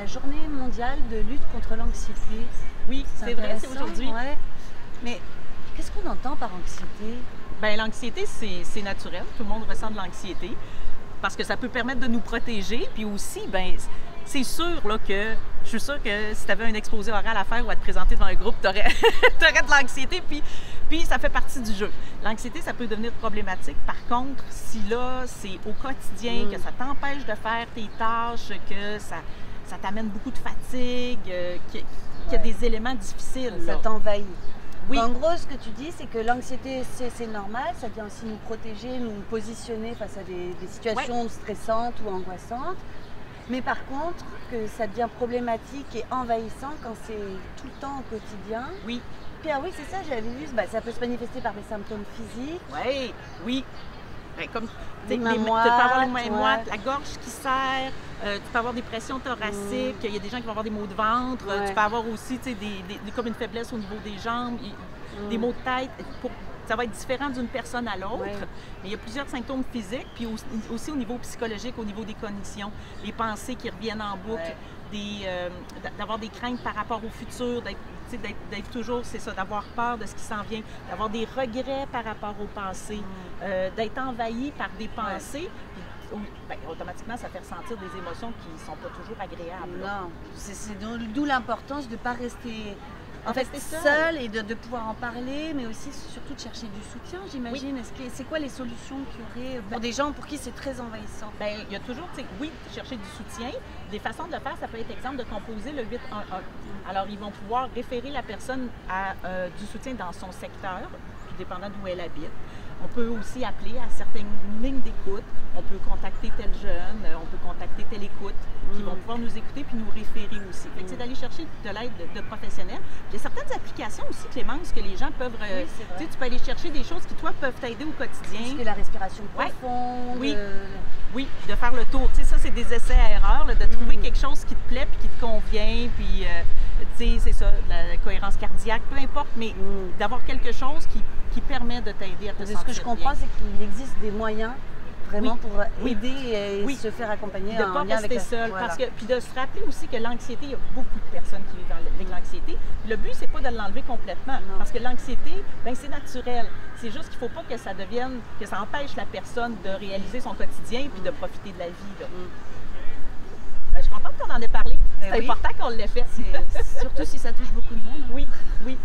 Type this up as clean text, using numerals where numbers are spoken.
la journée mondiale de lutte contre l'anxiété. Oui, c'est vrai, c'est aujourd'hui. Ouais. Mais qu'est-ce qu'on entend par anxiété? Bien, l'anxiété, c'est naturel. Tout le monde ressent de l'anxiété parce que ça peut permettre de nous protéger. Puis aussi, ben, c'est sûr là, que je suis sûre que si tu avais un exposé oral à faire ou à te présenter devant un groupe, tu aurais de l'anxiété. Puis ça fait partie du jeu. L'anxiété, ça peut devenir problématique. Par contre, si là, c'est au quotidien, que ça t'empêche de faire tes tâches, que ça t'amène beaucoup de fatigue, qu'il y a des éléments difficiles. Ça t'envahit. Oui. En gros, ce que tu dis, c'est que l'anxiété, c'est normal, ça vient aussi nous protéger, nous positionner face à des situations stressantes ou angoissantes. Mais par contre, que ça devient problématique et envahissant quand c'est tout le temps au quotidien. Oui. Puis oui, c'est ça, j'avais vu, ça peut se manifester par des symptômes physiques. Oui, oui. Ben, comme des mains tu peux moites, avoir les mains moites, la gorge qui serre, tu peux avoir des pressions thoraciques, il y a des gens qui vont avoir des maux de ventre, tu peux avoir aussi comme une faiblesse au niveau des jambes, des maux de tête. Ça va être différent d'une personne à l'autre, mais il y a plusieurs symptômes physiques, puis aussi au niveau psychologique, au niveau des cognitions, les pensées qui reviennent en boucle, d'avoir des craintes par rapport au futur, d'être toujours, c'est ça, d'avoir peur de ce qui s'en vient, d'avoir des regrets par rapport au passé, d'être envahi par des pensées. Bien, automatiquement, ça fait ressentir des émotions qui ne sont pas toujours agréables. Non, c'est d'où l'importance de ne pas rester seul et de pouvoir en parler, mais aussi surtout de chercher du soutien, j'imagine. Oui. C'est quoi les solutions qu'il y aurait pour des gens pour qui c'est très envahissant? Bien, il y a toujours, chercher du soutien. Des façons de le faire, ça peut être exemple de composer le 811. Alors, ils vont pouvoir référer la personne à du soutien dans son secteur, tout dépendant d'où elle habite. On peut aussi appeler à certaines lignes d'écoute. On peut contacter tel jeune, on peut contacter telle écoute, qui vont pouvoir nous écouter puis nous référer aussi. C'est d'aller chercher de l'aide de professionnels. Il y a certaines applications aussi, Clémence, que les gens peuvent... tu peux aller chercher des choses qui, toi, peuvent t'aider au quotidien. Parce que la respiration profonde... Oui, de faire le tour. Ça, c'est des essais-erreurs, de trouver quelque chose qui te plaît puis qui te convient. Puis, c'est ça, la cohérence cardiaque, peu importe, mais d'avoir quelque chose qui permet de t'aider à te sentir bien. Ce que je comprends, c'est qu'il existe des moyens vraiment pour aider et se faire accompagner. De ne pas rester seul. Puis de se rappeler aussi que l'anxiété, il y a beaucoup de personnes qui vivent avec l'anxiété. Le but, c'est pas de l'enlever complètement. Non. Parce que l'anxiété, ben, c'est naturel. C'est juste qu'il ne faut pas que ça devienne, que ça empêche la personne de réaliser son quotidien puis de profiter de la vie. Ben, je suis contente qu'on en ait parlé. C'est important qu'on l'ait fait. Surtout si ça touche beaucoup de monde. Oui, oui.